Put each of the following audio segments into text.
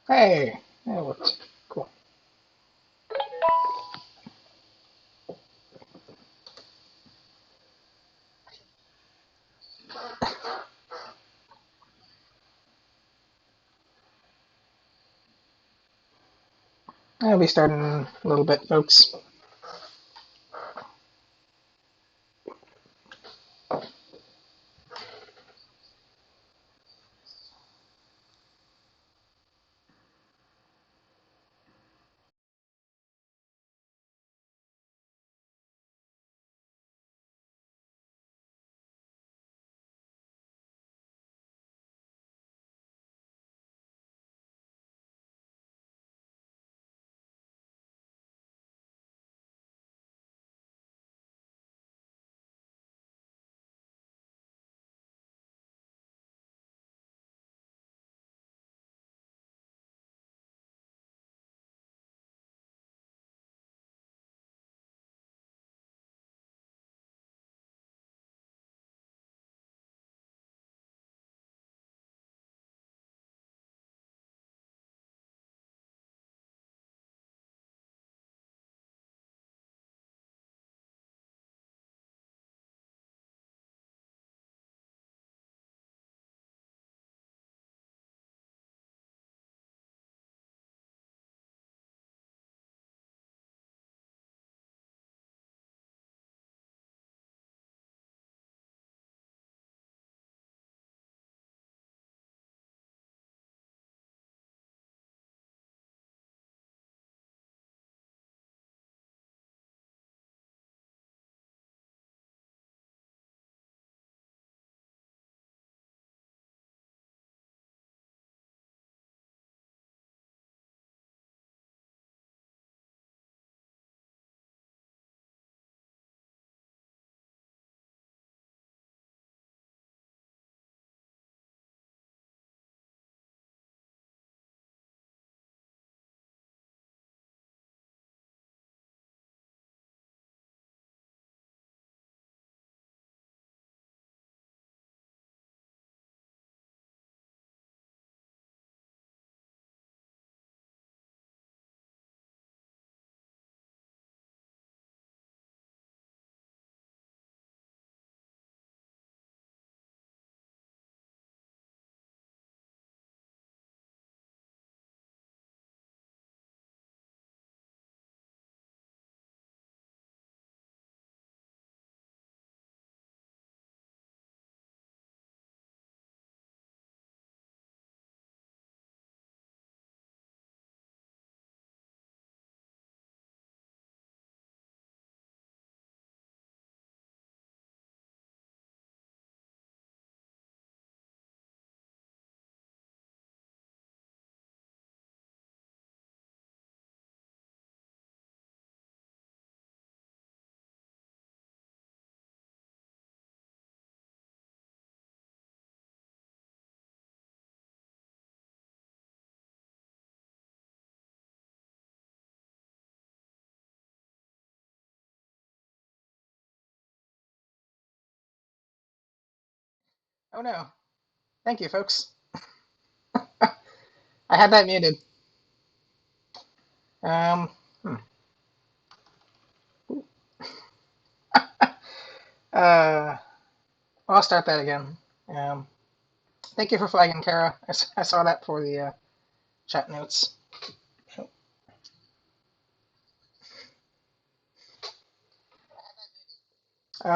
Hey, that worked. Cool. I'll be starting in a little bit, folks. Oh no. Thank you, folks. I had that muted. Um, hmm. uh, I'll start that again. Um, Thank you for flagging, Kara. I saw that for the chat notes.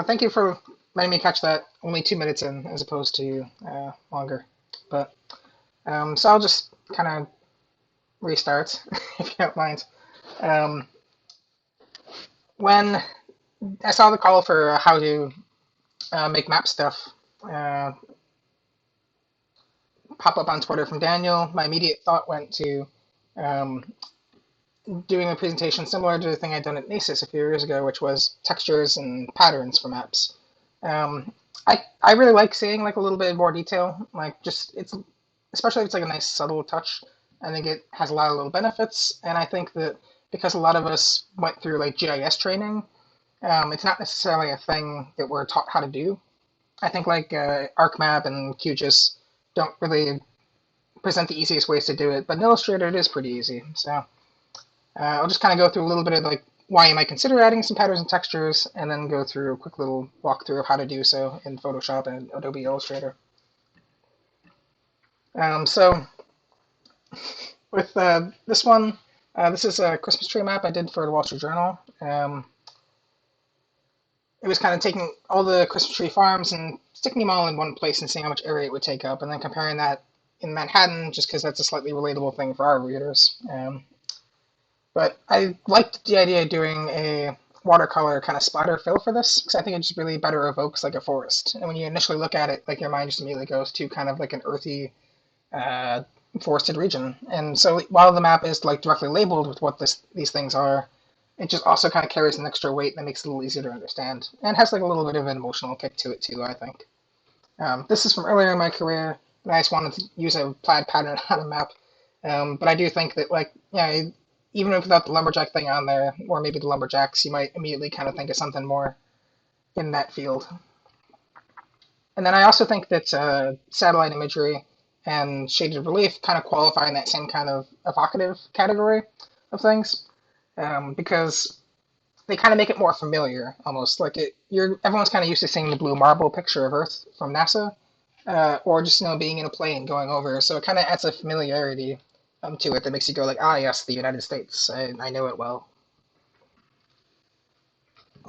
Thank you for letting me catch that only 2 minutes in as opposed to longer. But so I'll just kind of restart if you don't mind. Um, when I saw the call for how to make map stuff uh, pop up on Twitter from Daniel, my immediate thought went to um, doing a presentation similar to the thing I'd done at NASIS a few years ago, which was textures and patterns for maps. Um, I really like seeing like a little bit more detail, like just it's especially if it's like a nice subtle touch. I think it has a lot of little benefits, and I think that because a lot of us went through like GIS training, it's not necessarily a thing that we're taught how to do. I think like ArcMap and QGIS don't really present the easiest ways to do it, but in Illustrator it is pretty easy. So I'll just kind of go through a little bit of like why you might consider adding some patterns and textures, and then go through a quick little walkthrough of how to do so in Photoshop and Adobe Illustrator. So with this one, this is a Christmas tree map I did for the Wall Street Journal. It was kind of taking all the Christmas tree farms and sticking them all in one place and seeing how much area it would take up, and then comparing that in Manhattan, just because that's a slightly relatable thing for our readers. But I liked the idea of doing a watercolor kind of splatter fill for this, because I think it just really better evokes like a forest. And when you initially look at it, like your mind just immediately goes to kind of like an earthy, uh, forested region. And so while the map is like directly labeled with what these things are, it just also kind of carries an extra weight that makes it a little easier to understand, and has like a little bit of an emotional kick to it too, I think. This is from earlier in my career, and I just wanted to use a plaid pattern on a map. But I do think that, like, yeah, even without the lumberjack thing on there, or maybe the lumberjacks, you might immediately kind of think of something more in that field. And then I also think that satellite imagery and shaded relief kind of qualify in that same kind of evocative category of things, because they kind of make it more familiar, almost like everyone's kind of used to seeing the blue marble picture of Earth from NASA, or just being in a plane going over. So it kind of adds a familiarity to it that makes you go like, ah, yes, the United States. I know it well.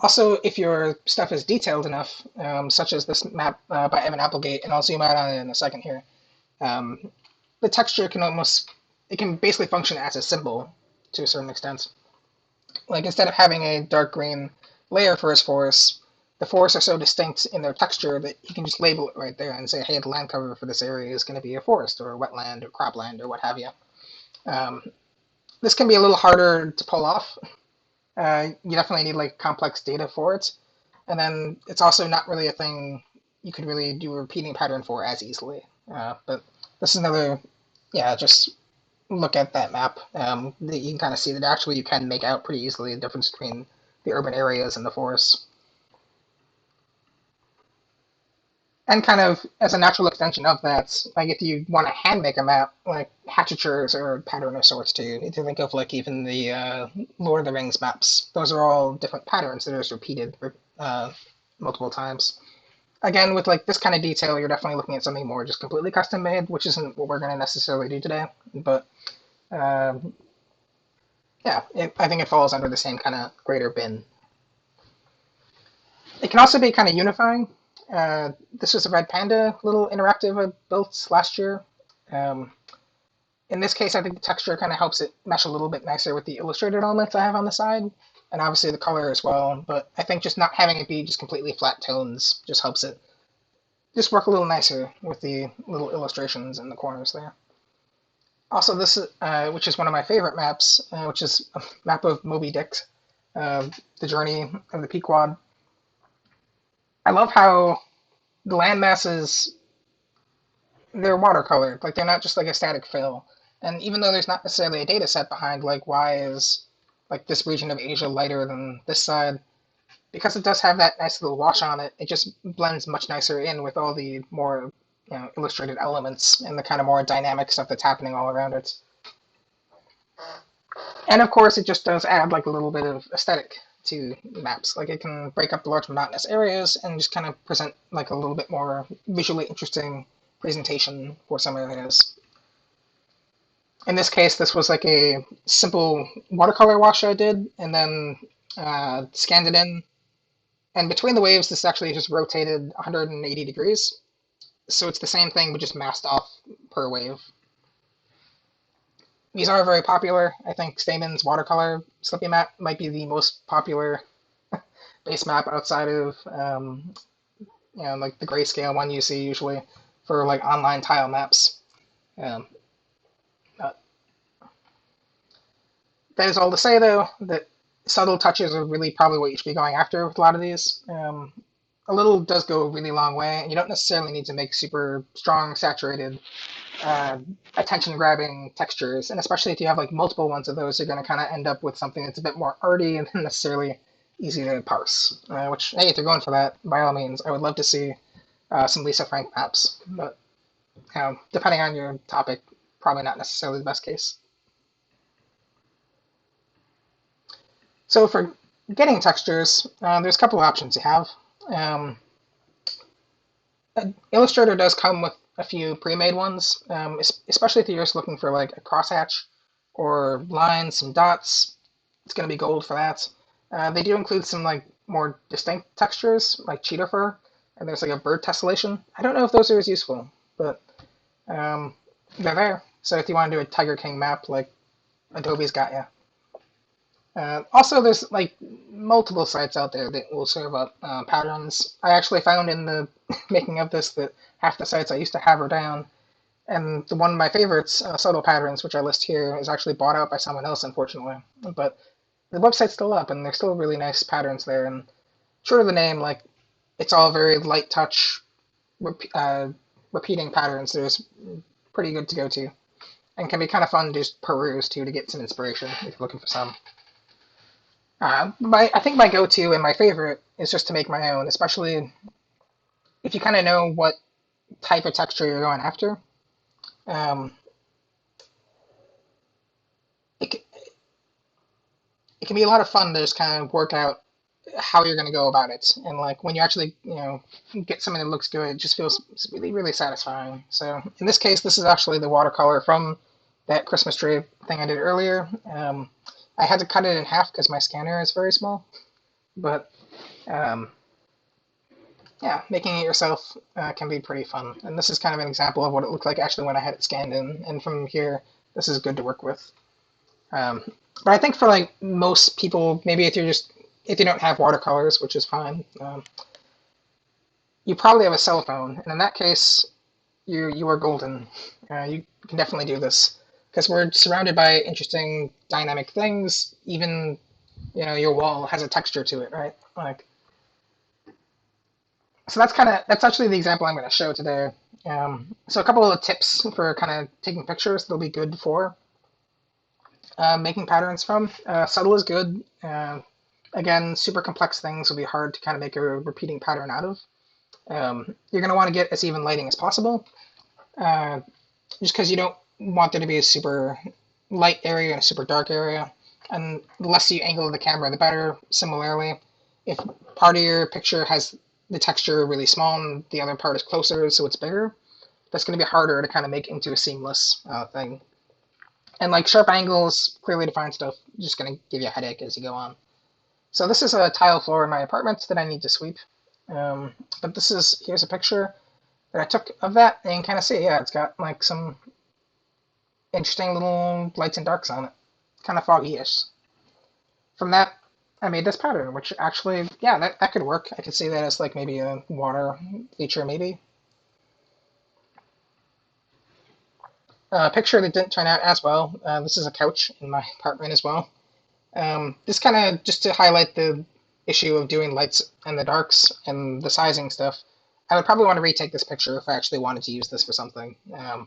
Also, if your stuff is detailed enough, such as this map by Evan Applegate, and I'll zoom out on it in a second here, um, the texture it can basically function as a symbol to a certain extent. Like instead of having a dark green layer for his forests, the forests are so distinct in their texture that you can just label it right there and say, hey, the land cover for this area is going to be a forest or a wetland or cropland or what have you. Um, this can be a little harder to pull off. You definitely need like complex data for it, and then it's also not really a thing you could really do a repeating pattern for as easily. But this is another, yeah, just look at that map. You can kind of see that actually you can make out pretty easily the difference between the urban areas and the forests. And kind of as a natural extension of that, like if you want to hand make a map, like hatchetures or a pattern of sorts too. If you think of like even the Lord of the Rings maps, those are all different patterns that are just repeated multiple times. Again, with like this kind of detail, you're definitely looking at something more just completely custom made, which isn't what we're going to necessarily do today. But um, yeah, I think it falls under the same kind of greater bin. It can also be kind of unifying. This was a Red Panda little interactive I built last year. Um, in this case, I think the texture kind of helps it mesh a little bit nicer with the illustrated elements I have on the side, and obviously the color as well. But I think just not having it be just completely flat tones just helps it just work a little nicer with the little illustrations in the corners there. Also, this is, which is one of my favorite maps, which is a map of Moby Dick, the journey of the Pequod. I love how the land masses, they're watercolored, like they're not just like a static fill. And even though there's not necessarily a data set behind like why is like this region of Asia lighter than this side, because it does have that nice little wash on it, it just blends much nicer in with all the more illustrated elements and the kind of more dynamic stuff that's happening all around it. And of course, it just does add like a little bit of aesthetic to maps. Like it can break up the large monotonous areas and just kind of present like a little bit more visually interesting presentation for some areas. In this case, this was like a simple watercolor wash I did, and then scanned it in. And between the waves, this actually just rotated 180 degrees. So it's the same thing, but just masked off per wave. These are very popular. I think Stamen's watercolor Slippy map might be the most popular base map outside of like the grayscale one you see usually for like online tile maps. Um, uh, that is all to say though that subtle touches are really probably what you should be going after with a lot of these. A little does go a really long way, and you don't necessarily need to make super strong, saturated, uh, attention-grabbing textures. And especially if you have like multiple ones of those, you're going to kind of end up with something that's a bit more arty and necessarily easy to parse. Which, hey, if you're going for that, by all means, I would love to see some Lisa Frank maps. But depending on your topic, probably not necessarily the best case. So for getting textures, there's a couple of options you have. Um, Illustrator does come with a few pre-made ones, especially if you're just looking for like a crosshatch or lines, some dots. It's going to be gold for that. They do include some like more distinct textures, like cheetah fur, and there's like a bird tessellation. I don't know if those are as useful, but they're there. So if you want to do a Tiger King map, like Adobe's got you. Also, there's like multiple sites out there that will serve up patterns. I actually found in the making of this that half the sites I used to have are down, and one of my favorites, Subtle Patterns, which I list here, is actually bought out by someone else, unfortunately. But the website's still up, and there's still really nice patterns there. And true to the name, like it's all very light touch, repeating patterns. There's pretty good to go to, and can be kind of fun to just peruse too to get some inspiration if you're looking for some. I think my go-to and my favorite is just to make my own, especially if you kind of know what type of texture you're going after. Um, it, it can be a lot of fun to just kind of work out how you're going to go about it. And like when you actually, get something that looks good, it just feels really, really satisfying. So in this case, this is actually the watercolor from that Christmas tree thing I did earlier. I had to cut it in half because my scanner is very small, but um, yeah, making it yourself can be pretty fun. And this is kind of an example of what it looked like actually when I had it scanned in. And from here, this is good to work with. Um, but I think for like most people, maybe if you don't have watercolors, which is fine, you probably have a cell phone, and in that case, you are golden. You can definitely do this because we're surrounded by interesting dynamic things. Even your wall has a texture to it, right? Like so that's actually the example I'm going to show today. So a couple of tips for kind of taking pictures that'll be good for making patterns from. Subtle is good. Again, super complex things will be hard to kind of make a repeating pattern out of. You're going to want to get as even lighting as possible, just because you don't want there to be a super light area and a super dark area. And the less you angle the camera, the better. Similarly, if part of your picture has the texture really small and the other part is closer, so it's bigger, that's going to be harder to kind of make into a seamless thing. And like sharp angles, clearly defined stuff, just going to give you a headache as you go on. So this is a tile floor in my apartment that I need to sweep. But here's a picture that I took of that, and you can kind of see, yeah, it's got like some interesting little lights and darks on it, kind of foggy-ish. From that, I made this pattern, which actually, yeah, that could work. I could see that as like maybe a water feature, maybe. A picture that didn't turn out as well. This is a couch in my apartment as well. This kind of just to highlight the issue of doing lights and the darks and the sizing stuff. I would probably want to retake this picture if I actually wanted to use this for something,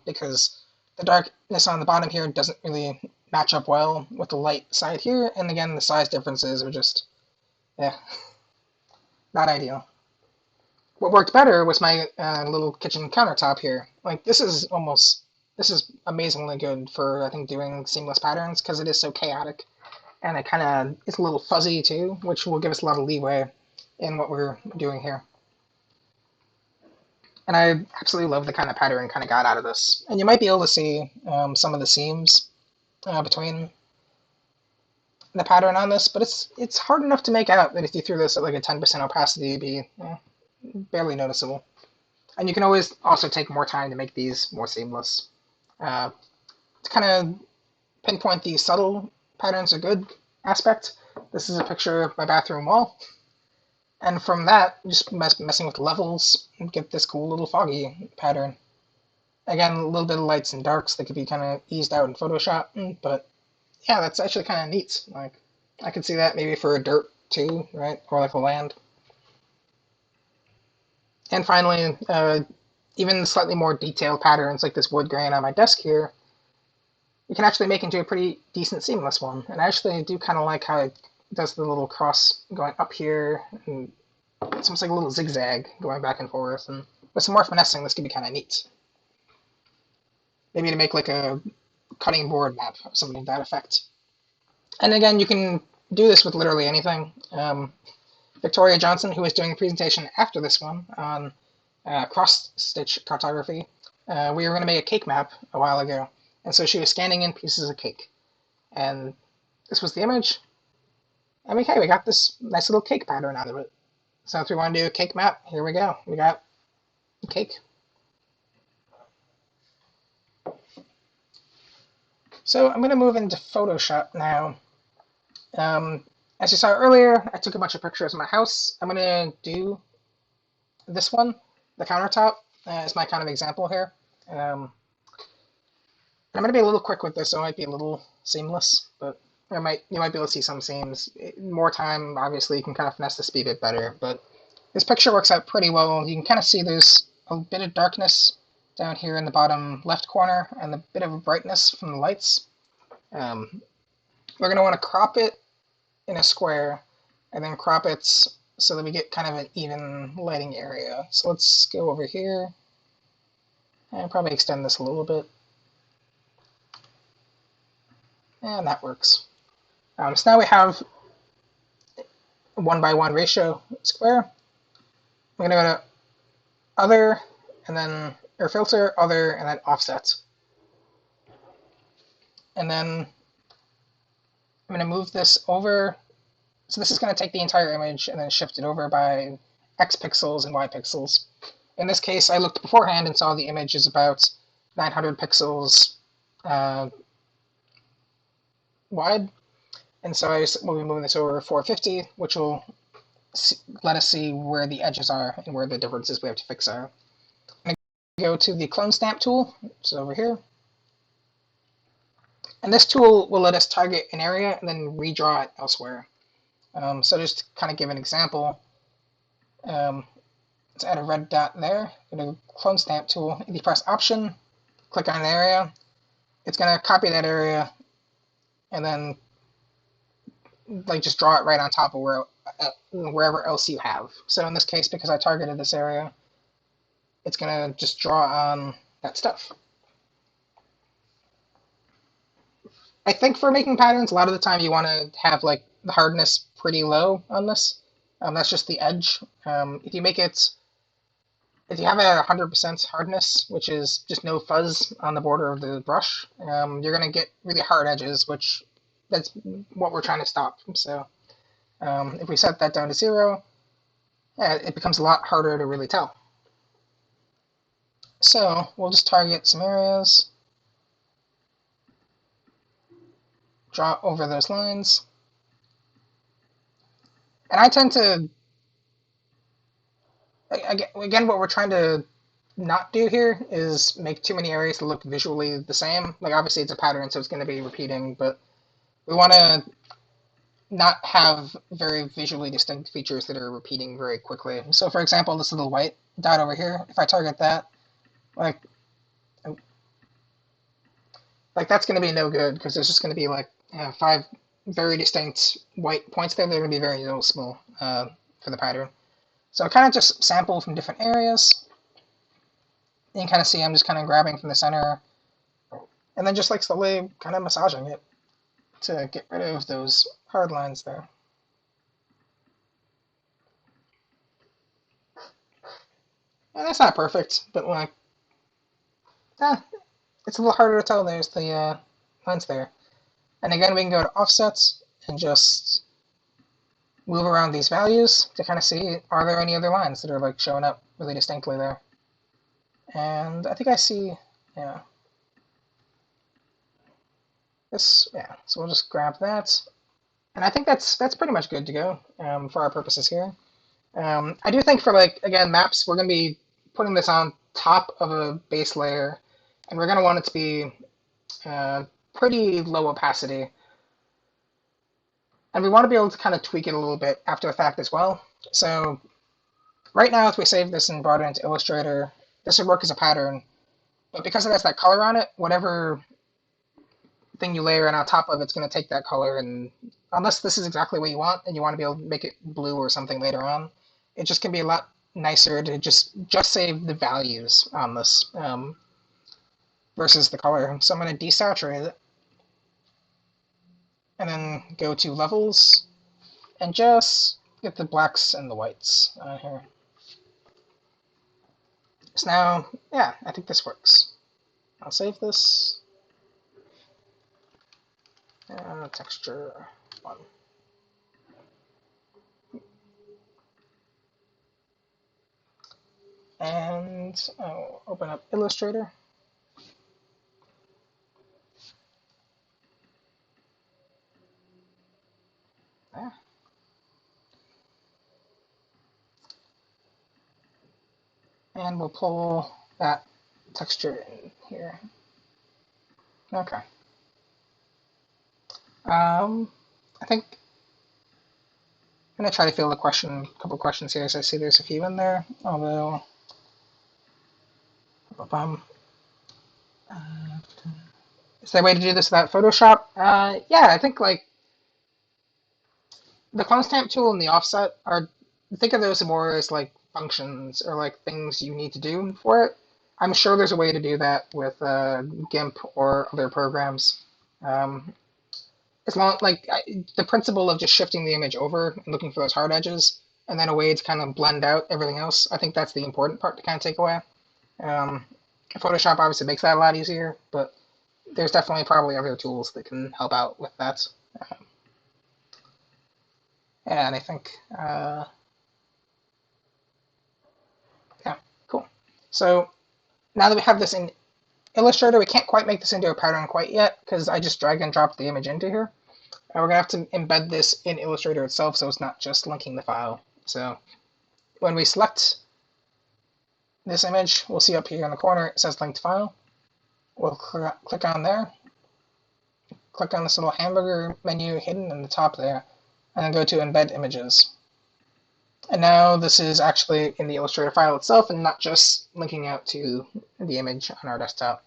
because the darkness on the bottom here doesn't really match up well with the light side here, and again, the size differences are just, yeah, not ideal. What worked better was my little kitchen countertop here. Like, this is amazingly good for, I think, doing seamless patterns, because it is so chaotic, and it kind of is a little fuzzy too, which will give us a lot of leeway in what we're doing here. And I absolutely love the kind of pattern kind of got out of this. And you might be able to see some of the seams between the pattern on this, but it's hard enough to make out that if you threw this at like a 10% opacity, it'd be barely noticeable. And you can always also take more time to make these more seamless. To kind of pinpoint these subtle patterns a good aspect, this is a picture of my bathroom wall. And from that, just messing with levels, and get this cool little foggy pattern. Again, a little bit of lights and darks that could be kind of eased out in Photoshop, but yeah, that's actually kind of neat. Like, I could see that maybe for a dirt too, right? Or like a land. And finally, even slightly more detailed patterns like this wood grain on my desk here, you can actually make into a pretty decent seamless one. And I actually do kind of like how it does the little cross going up here, and it's almost like a little zigzag going back and forth. And with some more finessing, this could be kind of neat. maybe to make like a cutting board map, something to that effect. And again, you can do this with literally anything. Victoria Johnson, who was doing a presentation after this one on cross-stitch cartography, we were going to make a cake map a while ago. And so she was scanning in pieces of cake. And this was the image. And okay, we got this nice little cake pattern out of it. So if we want to do a cake map, here we go. We got cake. So I'm going to move into Photoshop now. As you saw earlier, I took a bunch of pictures of my house. I'm going to do this one, the countertop, as my kind of example here. I'm going to be a little quick with this, so it might be a little seamless, but you might be able to see some seams. More time, obviously, you can kind of finesse the speed a bit better, but this picture works out pretty well. You can kind of see there's a bit of darkness down here in the bottom left corner and a bit of brightness from the lights. We're going to want to crop it in a square and then crop it so that we get kind of an even lighting area. So let's go over here and probably extend this a little bit. And that works. So now we have a 1:1 ratio square. We're going to go to Other, and then, or Filter, Other, and then Offset. And then I'm going to move this over. So this is going to take the entire image and then shift it over by X pixels and Y pixels. In this case, I looked beforehand and saw the image is about 900 pixels wide. And so we'll be moving this over 450, which will let us see where the edges are and where the differences we have to fix are. I'm going to go to the Clone Stamp tool, which is over here. And this tool will let us target an area and then redraw it elsewhere. So just to kind of give an example, let's add a red dot there. Go to Clone Stamp tool. If you press Option, click on an area, it's going to copy that area and then like just draw it right on top of wherever else you have. So in this case, because I targeted this area, it's going to just draw on that stuff. I think for making patterns, a lot of the time you want to have like the hardness pretty low on this. That's just the edge. If you have a 100% hardness, which is just no fuzz on the border of the brush, you're going to get really hard edges, which that's what we're trying to stop. So if we set that down to 0, it becomes a lot harder to really tell. So we'll just target some areas, draw over those lines. And I tend to, again, what we're trying to not do here is make too many areas that look visually the same. Like obviously it's a pattern, so it's going to be repeating, but we want to not have very visually distinct features that are repeating very quickly. So for example, this little white dot over here, if I target that, like that's going to be no good because there's just going to be like 5 very distinct white points there. They're going to be very small for the pattern. So I kind of just sample from different areas. You can kind of see I'm just kind of grabbing from the center and then just like slowly kind of massaging it to get rid of those hard lines there. And that's not perfect, but like, it's a little harder to tell there's the lines there. And again, we can go to offsets and just move around these values to kind of see, are there any other lines that are like showing up really distinctly there? And I think I see, yeah. This, yeah, so we'll just grab that. And I think that's pretty much good to go for our purposes here. I do think for like, again, maps, we're going to be putting this on top of a base layer, and we're going to want it to be pretty low opacity. And we want to be able to kind of tweak it a little bit after the fact as well. So right now, if we save this and brought it into Illustrator, this would work as a pattern. But because it has that color on it, whatever thing you layer in on top of it's going to take that color, and unless this is exactly what you want and you want to be able to make it blue or something later on, it just can be a lot nicer to just save the values on this. versus the color. So I'm going to desaturate it and then go to levels and just get the blacks and the whites on here. So now, yeah, I think this works. I'll save this. Texture 1. And I'll open up Illustrator. There. And we'll pull that texture in here. Okay. I think I'm going to try to field a couple questions here, as I see there's a few in there, although, is there a way to do this without Photoshop? Yeah, I think like the clone stamp tool and the offset are, think of those more as like functions or like things you need to do for it. I'm sure there's a way to do that with GIMP or other programs. Um, as long like the principle of just shifting the image over and looking for those hard edges, and then a way to kind of blend out everything else. I think that's the important part to kind of take away. Um, Photoshop obviously makes that a lot easier, but there's definitely probably other tools that can help out with that. Um, and I think, yeah, cool. So now that we have this in Illustrator, we can't quite make this into a pattern quite yet because I just drag and drop the image into here. And we're going to have to embed this in Illustrator itself so it's not just linking the file. So when we select this image, we'll see up here in the corner it says linked file. We'll click on there, click on this little hamburger menu hidden in the top there, and then go to embed images. And now this is actually in the Illustrator file itself and not just linking out to the image on our desktop.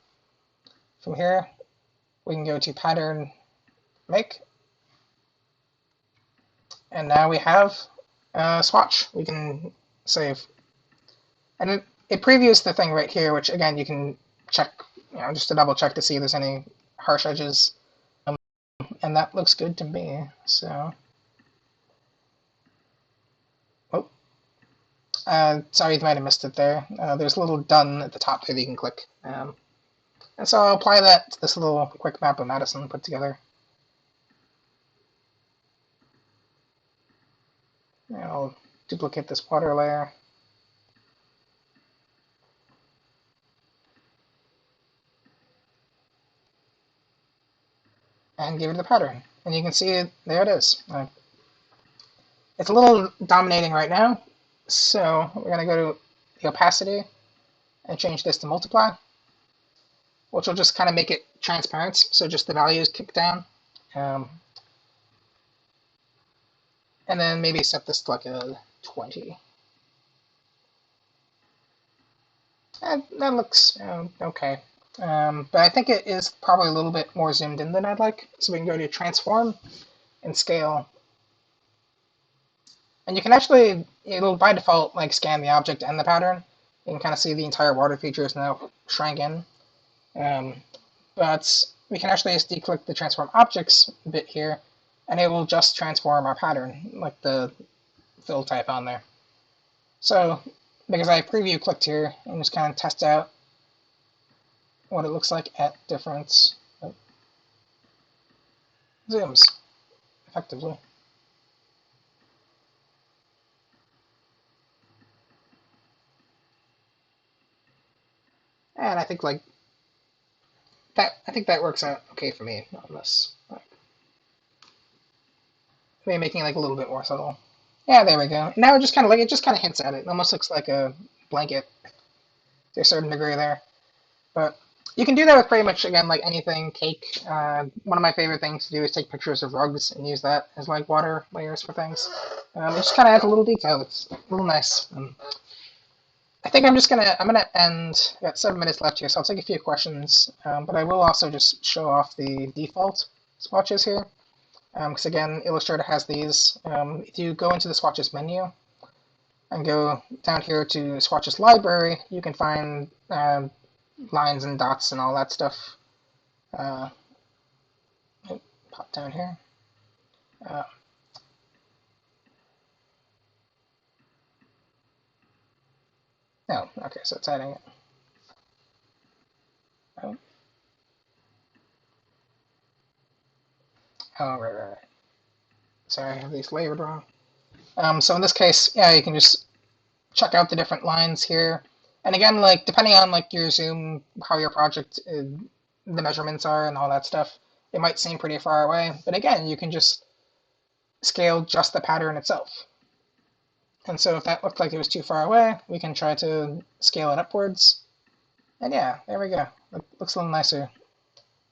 From here, we can go to pattern make, and now we have a swatch we can save. And it previews the thing right here, which again you can check, just to double check to see if there's any harsh edges. And that looks good to me. So, oh, sorry you might have missed it there. There's a little done at the top here that you can click. And so I'll apply that to this little quick map of Madison put together. I'll duplicate this water layer. And give it the pattern. And you can see there it is. It's a little dominating right now, so we're going to go to the opacity and change this to multiply, which will just kind of make it transparent, so just the values kick down. And then maybe set this to like a 20. And that looks okay. But I think it is probably a little bit more zoomed in than I'd like. So we can go to transform and scale. And you can actually, it'll by default like scan the object and the pattern. You can kind of see the entire water feature is now shrank in. But we can actually just declick the transform objects bit here, and it will just transform our pattern, like the fill type on there. So because I preview clicked here and just kind of test out what it looks like at different zooms, effectively. And I think like that, I think that works out okay for me on this. Maybe making it like a little bit more subtle. Yeah, there we go. Now it just kind of like, it just kind of hints at it. It almost looks like a blanket to a certain degree there. But you can do that with pretty much, again, like anything, cake. One of my favorite things to do is take pictures of rugs and use that as like water layers for things. It just kind of adds a little detail. It's a little nice. I think I'm gonna end. I got 7 minutes left here, so I'll take a few questions. But I will also just show off the default swatches here. Because again, Illustrator has these. If you go into the swatches menu and go down here to swatches library, you can find lines and dots and all that stuff. Uh, Pop down here. Uh, no, okay, so it's adding it. Oh, oh right. Sorry, I have these layered wrong. So in this case, yeah, you can just check out the different lines here. And again, like depending on like your zoom, how your project, the measurements are and all that stuff, it might seem pretty far away. But again, you can just scale just the pattern itself. And so if that looked like it was too far away, we can try to scale it upwards. And yeah, there we go. It looks a little nicer.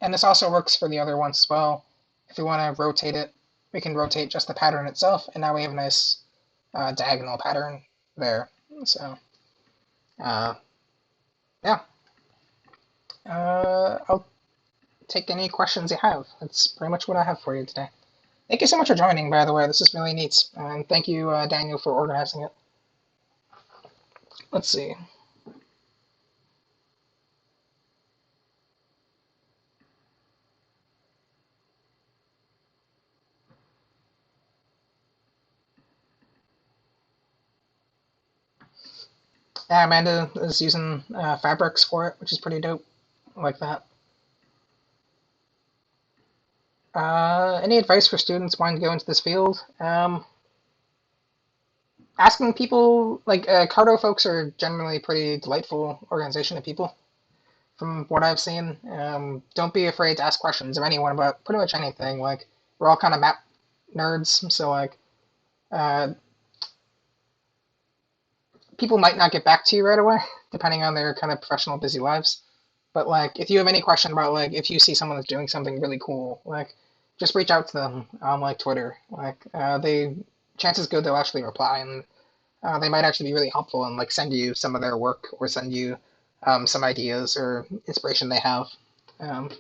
And this also works for the other ones as well. If we want to rotate it, we can rotate just the pattern itself, and now we have a nice diagonal pattern there. So, uh, yeah. I'll take any questions you have. That's pretty much what I have for you today. Thank you so much for joining, by the way. This is really neat. And thank you, Daniel, for organizing it. Let's see. Yeah, Amanda is using fabrics for it, which is pretty dope. I like that. Any advice for students wanting to go into this field? Asking people, like, Cardo folks are generally pretty delightful organization of people, from what I've seen. Don't be afraid to ask questions of anyone about pretty much anything. Like, we're all kind of map nerds, so, like, uh, people might not get back to you right away, depending on their kind of professional busy lives. But like, if you have any question about like if you see someone that's doing something really cool, like just reach out to them on like Twitter. Like they chances good they'll actually reply, and they might actually be really helpful and like send you some of their work or send you some ideas or inspiration they have. Um,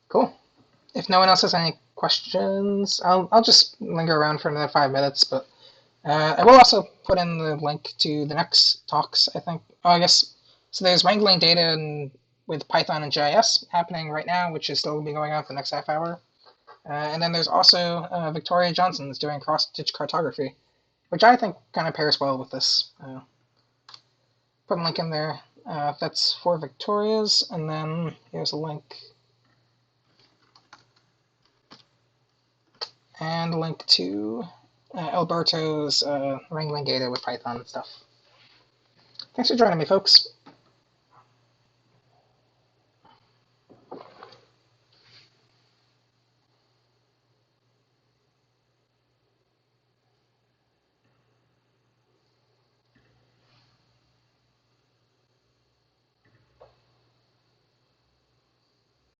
cool. If no one else has any questions, I'll just linger around for another 5 minutes, but I will also put in the link to the next talks, I think. Oh, I guess. So there's wrangling data with Python and GIS happening right now, which is still going to be going on for the next half hour. And then there's also Victoria Johnson's doing cross-stitch cartography, which I think kind of pairs well with this. Put a link in there. That's for Victoria's, and then here's a link. And a link to Alberto's wrangling data with Python and stuff. Thanks for joining me, folks.